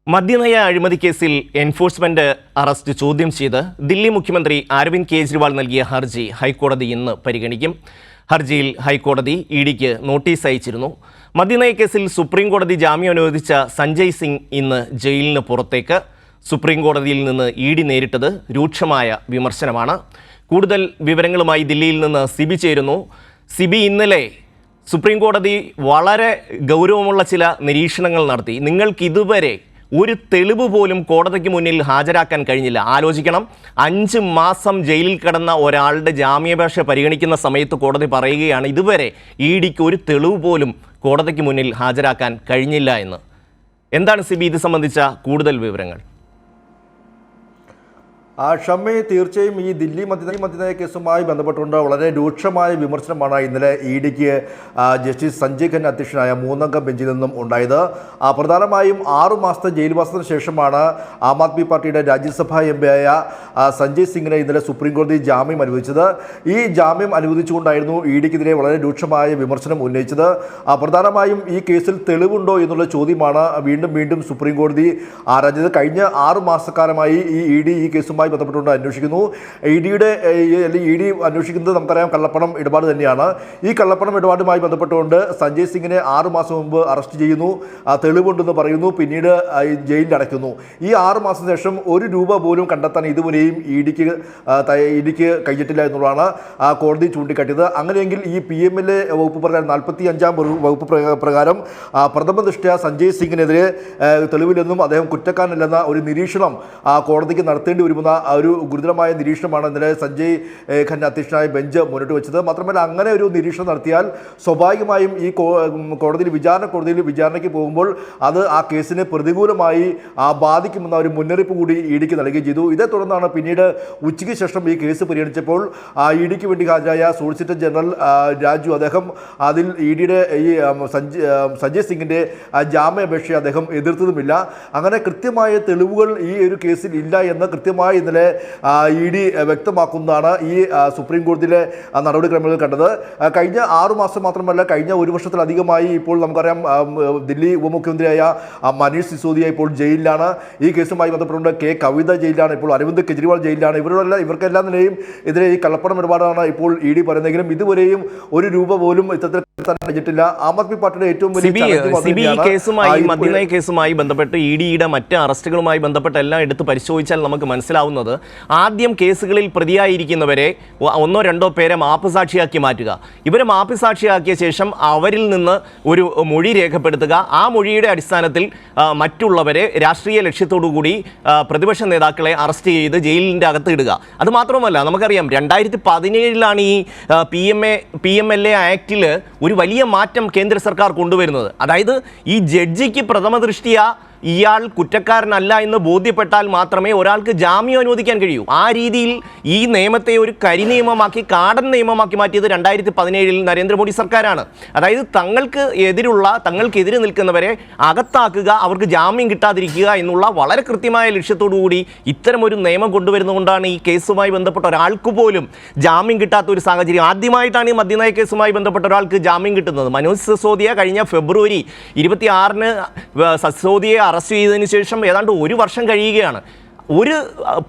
മദ്യനയ അഴിമതി കേസിൽ enforcement arrest ചോദ്യം ചെയ്ത് ദില്ലി മുഖ്യമന്ത്രി അരവിന്ദ് കെജ്രിവാൾ നൽകിയ ഹർജി ഹൈക്കോടതി ഇന്ന് പരിഗണിക്കും. ഹർജിയിൽ ഹൈക്കോടതി ഇഡിക്ക് നോട്ടീസ് അയച്ചിരുന്നു. മദ്യനയ കേസിൽ സുപ്രീം കോടതി ജാമ്യം അനുവദിച്ച സഞ്ജയ് സിംഗ് ഇന്ന് ജയിലിന് പുറത്തേക്ക്. സുപ്രീം കോടതിയിൽ നിന്ന് ഇഡി നേരിട്ടത് രൂക്ഷമായ വിമർശനമാണ്. കൂടുതൽ വിവരങ്ങളുമായി ദില്ലിയിൽ നിന്ന് സിബി ചേരുന്നു. സിബി, ഇന്നലെ സുപ്രീം കോടതി വളരെ ഗൗരവമുള്ള ചില നിരീക്ഷണങ്ങൾ നടത്തി. നിങ്ങൾക്ക് ഇതുവരെ ഒരു തെളിവ് പോലും കോടതിക്ക് മുന്നിൽ ഹാജരാക്കാൻ കഴിഞ്ഞില്ല. ആലോചിക്കണം, 5 മാസം ജയിലിൽ കിടന്ന ഒരാളുടെ ജാമ്യാപേക്ഷ പരിഗണിക്കുന്ന സമയത്ത് കോടതി പറയുകയാണ് ഇതുവരെ ഇഡിക്ക് ഒരു തെളിവ് പോലും കോടതിക്ക് മുന്നിൽ ഹാജരാക്കാൻ കഴിഞ്ഞില്ല എന്ന്. എന്താണ് സിബി ഇത് സംബന്ധിച്ച കൂടുതൽ വിവരങ്ങൾ? ഷമ്മി, തീർച്ചയായും ഈ ദില്ലി മദ്യനയ കേസുമായി ബന്ധപ്പെട്ടുകൊണ്ട് വളരെ രൂക്ഷമായ വിമർശനമാണ് ഇന്നലെ ഇഡിക്ക് ജസ്റ്റിസ് സഞ്ജയ് ഖന്ന അധ്യക്ഷനായ 3-അംഗ ബെഞ്ചിൽ നിന്നും ഉണ്ടായത്. പ്രധാനമായും 6 മാസത്തെ ജയിൽവാസത്തിന് ശേഷമാണ് ആം ആദ്മി പാർട്ടിയുടെ രാജ്യസഭാ എം ആയ സഞ്ജയ് സിംഗിനെ ഇന്നലെ സുപ്രീം കോടതി ജാമ്യം അനുവദിച്ചത്. ഈ ജാമ്യം അനുവദിച്ചുകൊണ്ടായിരുന്നു ഇഡിക്കെതിരെ വളരെ രൂക്ഷമായ വിമർശനം ഉന്നയിച്ചത്. പ്രധാനമായും ഈ കേസിൽ തെളിവുണ്ടോ എന്നുള്ള ചോദ്യമാണ് വീണ്ടും സുപ്രീം കോടതി ആരാഞ്ഞത്. കഴിഞ്ഞ 6 മാസക്കാലമായി ഈ കേസുമായി ബന്ധപ്പെട്ടുകൊണ്ട് അന്വേഷിക്കുന്നു. ഇഡി അന്വേഷിക്കുന്നത് നമുക്കറിയാം കള്ളപ്പണം ഇടപാട് തന്നെയാണ്. ഈ കള്ളപ്പണം ഇടപാടുമായി ബന്ധപ്പെട്ടുകൊണ്ട് സഞ്ജയ് സിംഗിനെ 6 മാസം മുമ്പ് അറസ്റ്റ് ചെയ്യുന്നു, തെളിവുണ്ടെന്ന് പറയുന്നു, പിന്നീട് ജയിലിൽ അടയ്ക്കുന്നു. ഈ 6 മാസം ശേഷം 1 രൂപ പോലും കണ്ടെത്താൻ ഇതുവരെയും ഇഡിക്ക് കഴിഞ്ഞിട്ടില്ല എന്നുള്ളതാണ് കോടതി ചൂണ്ടിക്കാട്ടിയത്. അങ്ങനെയെങ്കിൽ ഈ PMLA വകുപ്പ് പ്രകാരം 45-ാം വകുപ്പ് പ്രകാരം പ്രഥമ ദൃഷ്ട്യാ സഞ്ജയ് സിംഗിനെതിരെ തെളിവില്ലെന്നും അദ്ദേഹം കുറ്റക്കാരനല്ലെന്ന ഒരു നിരീക്ഷണം കോടതിക്ക് നടത്തേണ്ടി വരുമെന്ന ഒരു ഗുരുതരമായ നിരീക്ഷണമാണ് ഇന്നലെ സഞ്ജയ് ഖന്ന അധ്യക്ഷനായ ബെഞ്ച് മുന്നോട്ട് വെച്ചത്. മാത്രമല്ല, അങ്ങനെ ഒരു നിരീക്ഷണം നടത്തിയാൽ സ്വാഭാവികമായും ഈ കോടതിയിൽ വിചാരണയ്ക്ക് പോകുമ്പോൾ അത് ആ കേസിനെ പ്രതികൂലമായി ബാധിക്കുമെന്ന ഒരു മുന്നറിയിപ്പ് കൂടി ഇഡിക്ക് നൽകുകയും ചെയ്തു. ഇതേ തുടർന്നാണ് പിന്നീട് ഉച്ചയ്ക്ക് ശേഷം ഈ കേസ് പരിഗണിച്ചപ്പോൾ ഇഡിക്ക് വേണ്ടി ഹാജരായ സോളിസിറ്റർ ജനറൽ രാജു, അദ്ദേഹം അതിൽ ഇഡിയുടെ ഈ സഞ്ജയ് സിംഗിൻ്റെ ജാമ്യാപേക്ഷയെ അദ്ദേഹം എതിർത്തതുമില്ല. അങ്ങനെ കൃത്യമായ തെളിവുകൾ ഈ ഒരു കേസിൽ ഇല്ല എന്ന് കൃത്യമായി ഇന്നലെ ഇഡി വ്യക്തമാക്കുന്നതാണ് ഈ സുപ്രീം കോടതിയിലെ നടപടിക്രമങ്ങൾ കണ്ടത്. കഴിഞ്ഞ 6 മാസം മാത്രമല്ല, കഴിഞ്ഞ 1 വർഷത്തിലധികമായി ഇപ്പോൾ നമുക്കറിയാം ദില്ലി ഉപമുഖ്യമന്ത്രിയായ മനീഷ് സിസോദിയ ഇപ്പോൾ ജയിലിലാണ്. ഈ കേസുമായി ബന്ധപ്പെട്ടുകൊണ്ട് കവിത ജയിലിലാണ്, ഇപ്പോൾ അരവിന്ദ് കെജ്രിവാൾ ജയിലിലാണ്. ഇവർക്കെല്ലാം നിലയും എതിരെ ഈ കള്ളപ്പണം ഇടപാടാണ് ഇപ്പോൾ ഇഡി പറയുന്നതെങ്കിലും ഇതുവരെയും 1 രൂപ പോലും ഇത്തരത്തിൽ കഴിഞ്ഞിട്ടില്ല. ആം ആദ്മി പാർട്ടിയുടെ ഏറ്റവും വലിയ കേസുമായി മദ്യനയ കേസുമായി ബന്ധപ്പെട്ട് ഇഡിയുടെ മറ്റ് അറസ്റ്റുകളുമായി ബന്ധപ്പെട്ട് എല്ലാം എടുത്ത് പരിശോധിച്ചാൽ നമുക്ക് മനസ്സിലാവുന്നത്, ആദ്യം കേസുകളിൽ പ്രതിയായിരിക്കുന്നവരെ 1-2 പേരെ മാപ്പുസാക്ഷിയാക്കി മാറ്റുക. ഇവരെ മാപ്പുസാക്ഷിയാക്കിയ ശേഷം അവരിൽ നിന്ന് ഒരു മൊഴി രേഖപ്പെടുത്തുക. ആ മൊഴിയുടെ അടിസ്ഥാനത്തിൽ മറ്റുള്ളവരെ രാഷ്ട്രീയ ലക്ഷ്യത്തോടുകൂടി പ്രതിപക്ഷ നേതാക്കളെ അറസ്റ്റ് ചെയ്ത് ജയിലിൻ്റെ അകത്ത് ഇടുക. അതുമാത്രമല്ല, നമുക്കറിയാം 2017 ഈ PMLA ആക്ടിൽ ഒരു വലിയ മാറ്റം കേന്ദ്ര സർക്കാർ കൊണ്ടുവരുന്നത്. അതായത് ഈ ജഡ്ജിക്ക് പ്രഥമ ദൃഷ്ടിയാ ഇയാൾ കുറ്റക്കാരനല്ല എന്ന് ബോധ്യപ്പെട്ടാൽ മാത്രമേ ഒരാൾക്ക് ജാമ്യം അനുവദിക്കാൻ കഴിയൂ. ആ രീതിയിൽ ഈ നിയമത്തെ ഒരു കരിനിയമമാക്കി, കാടൻ നിയമമാക്കി മാറ്റിയത് 2017 നരേന്ദ്രമോദി സർക്കാരാണ്. അതായത് തങ്ങൾക്കെതിരെ നിൽക്കുന്നവരെ അകത്താക്കുക, അവർക്ക് ജാമ്യം കിട്ടാതിരിക്കുക എന്നുള്ള വളരെ കൃത്യമായ ലക്ഷ്യത്തോടുകൂടി ഇത്തരമൊരു നിയമം കൊണ്ടുവരുന്നതുകൊണ്ടാണ് ഈ കേസുമായി ബന്ധപ്പെട്ട ഒരാൾക്ക് പോലും ജാമ്യം കിട്ടാത്ത ഒരു സാഹചര്യം. ആദ്യമായിട്ടാണ് ഈ മദ്യനയ കേസുമായി ബന്ധപ്പെട്ട ഒരാൾക്ക് ജാമ്യം കിട്ടുന്നത്. മനോജ് സിസോദിയ കഴിഞ്ഞ ഫെബ്രുവരി 26-ന് സിസോദിയെ അറസ്റ്റ് ചെയ്തതിനു ശേഷം ഏതാണ്ട് 1 വർഷം കഴിയുകയാണ്. ഒരു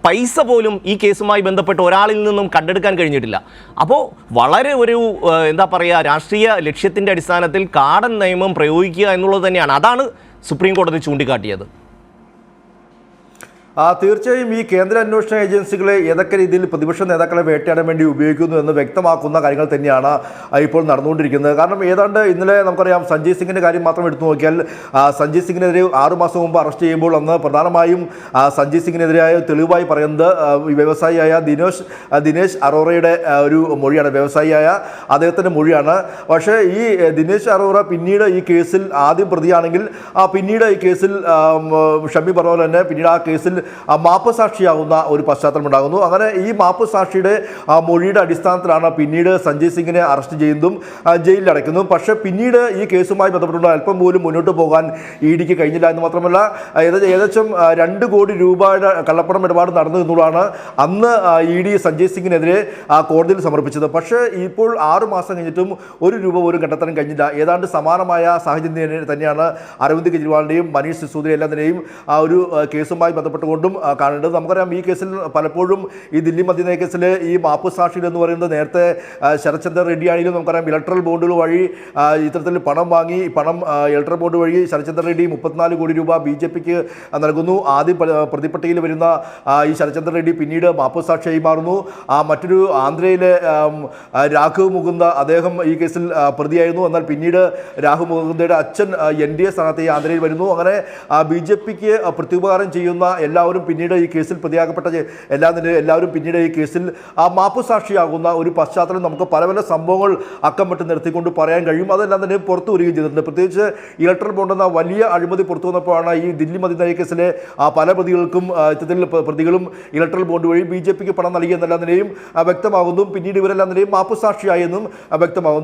പൈസ പോലും ഈ കേസുമായി ബന്ധപ്പെട്ട് ഒരാളിൽ നിന്നും കണ്ടെടുക്കാൻ കഴിഞ്ഞിട്ടില്ല. അപ്പോൾ വളരെ ഒരു രാഷ്ട്രീയ ലക്ഷ്യത്തിൻ്റെ അടിസ്ഥാനത്തിൽ കാടൻ നിയമം പ്രയോഗിക്കുക എന്നുള്ളത് തന്നെയാണ്. അതാണ് സുപ്രീം കോടതി ചൂണ്ടിക്കാട്ടിയത്. തീർച്ചയായും ഈ കേന്ദ്ര അന്വേഷണ ഏജൻസികളെ ഏതൊക്കെ രീതിയിൽ പ്രതിപക്ഷ നേതാക്കളെ വേട്ടയാടാൻ വേണ്ടി ഉപയോഗിക്കുന്നു എന്ന് വ്യക്തമാക്കുന്ന കാര്യങ്ങൾ തന്നെയാണ് ഇപ്പോൾ നടന്നുകൊണ്ടിരിക്കുന്നത്. കാരണം ഏതാണ്ട് ഇന്നലെ നമുക്കറിയാം സഞ്ജയ് സിംഗിൻ്റെ കാര്യം മാത്രം എടുത്തു നോക്കിയാൽ സഞ്ജയ് സിംഗിനെതിരെ 6 മാസം മുമ്പ് അറസ്റ്റ് ചെയ്യുമ്പോൾ അന്ന് പ്രധാനമായും സഞ്ജയ് സിംഗിനെതിരായ തെളിവായി പറയുന്നത് വ്യവസായിയായ ദിനേശ് അറോറയുടെ ഒരു മൊഴിയാണ്, വ്യവസായിയായ അദ്ദേഹത്തിൻ്റെ മൊഴിയാണ്. പക്ഷേ ഈ ദിനേശ് അറോറ പിന്നീട് ഈ കേസിൽ ആദ്യം പ്രതിയാണെങ്കിൽ പിന്നീട് ഈ കേസിൽ ഷമ്മി പറഞ്ഞ പോലെ തന്നെ പിന്നീട് ആ കേസിൽ മാപ്പ് സാക്ഷിയാകുന്ന ഒരു പശ്ചാത്തലം ഉണ്ടാകുന്നു. അങ്ങനെ ഈ മാപ്പ് സാക്ഷിയുടെ മൊഴിയുടെ അടിസ്ഥാനത്തിലാണ് പിന്നീട് സഞ്ജയ് സിംഗിനെ അറസ്റ്റ് ചെയ്യുന്നതും ജയിലിൽ അടയ്ക്കുന്നതും. പക്ഷേ പിന്നീട് ഈ കേസുമായി ബന്ധപ്പെട്ടുകൊണ്ട് അല്പം പോലും മുന്നോട്ട് പോകാൻ ഇഡിക്ക് കഴിഞ്ഞില്ല എന്ന് മാത്രമല്ല ഏകദേശം 2 കോടി രൂപയുടെ കള്ളപ്പണം ഇടപാട് നടന്നു എന്നുള്ളതാണ് അന്ന് ഇഡി സഞ്ജയ് സിംഗിനെതിരെ കോടതിയിൽ സമർപ്പിച്ചത്. പക്ഷേ ഇപ്പോൾ 6 മാസം കഴിഞ്ഞിട്ടും 1 രൂപ പോലും കണ്ടെത്താൻ കഴിഞ്ഞില്ല. ഏതാണ്ട് സമാനമായ സാഹചര്യം തന്നെയാണ് അരവിന്ദ് കെജ്രിവാളിൻ്റെയും മനീഷ് സിസോദിയ എല്ലാത്തിനെയും ഒരു കേസുമായി ബന്ധപ്പെട്ടുകൊണ്ടും കാണേണ്ടത്. നമുക്കറിയാം ഈ കേസിൽ പലപ്പോഴും ഈ ദില്ലി മദ്യനയ കേസിൽ ഈ മാപ്പ് സാക്ഷികൾ എന്ന് പറയുന്നത് നേരത്തെ ശരത് ചന്ദ്ര റെഡ്ഡി ആണെങ്കിലും നമുക്കറിയാം ഇലക്ട്രൽ ബോണ്ടുകൾ വഴി ഇത്തരത്തിൽ പണം വാങ്ങി ഇലക്ട്രൽ ബോണ്ട് വഴി ശരത് ചന്ദ്ര റെഡ്ഡി 34 കോടി രൂപ BJPക്ക് നൽകുന്നു. ആദ്യം പ്രതിപട്ടികയിൽ വരുന്ന ഈ ശരത് ചന്ദ്ര റെഡ്ഡി പിന്നീട് മാപ്പ് സാക്ഷിയായി മാറുന്നു. മറ്റൊരു ആന്ധ്രയിലെ രാഘവ് മുകുന്ദ അദ്ദേഹം ഈ കേസിൽ പ്രതിയായിരുന്നു. എന്നാൽ പിന്നീട് രാഘവ് മുകുന്ദയുടെ അച്ഛൻ NDA സ്ഥാനാർത്ഥി ആന്ധ്രയിൽ വരുന്നു. അങ്ങനെ BJPക്ക് പ്രത്യുപകാരം ചെയ്യുന്ന എല്ലാവരും പിന്നീട് ഈ കേസിൽ പ്രതിയാകപ്പെട്ട എല്ലാവരും പിന്നീട് ഈ കേസിൽ മാപ്പ് സാക്ഷിയാകുന്ന ഒരു പശ്ചാത്തലം നമുക്ക് പല പല സംഭവങ്ങൾ അക്കമിട്ട് നിർത്തിക്കൊണ്ട് പറയാൻ കഴിയും. അതെല്ലാം തന്നെ പുറത്തു വരികയും ചെയ്തിട്ടുണ്ട്. പ്രത്യേകിച്ച് ഇലക്ട്രൽ ബോണ്ട് എന്ന വലിയ അഴിമതി പുറത്തു വന്നപ്പോഴാണ് ഈ ദില്ലി മദ്യനയ കേസിലെ പല പ്രതികൾക്കും ഇത്തരത്തിൽ പ്രതികളും ഇലക്ട്രൽ ബോണ്ട് വഴി BJPക്ക് പണം നൽകിയെന്നെല്ലാം നിലയും വ്യക്തമാകുന്നു. പിന്നീട് ഇവരെല്ലാം നിലയും മാപ്പ് സാക്ഷിയായെന്നും വ്യക്തമാകുന്നു.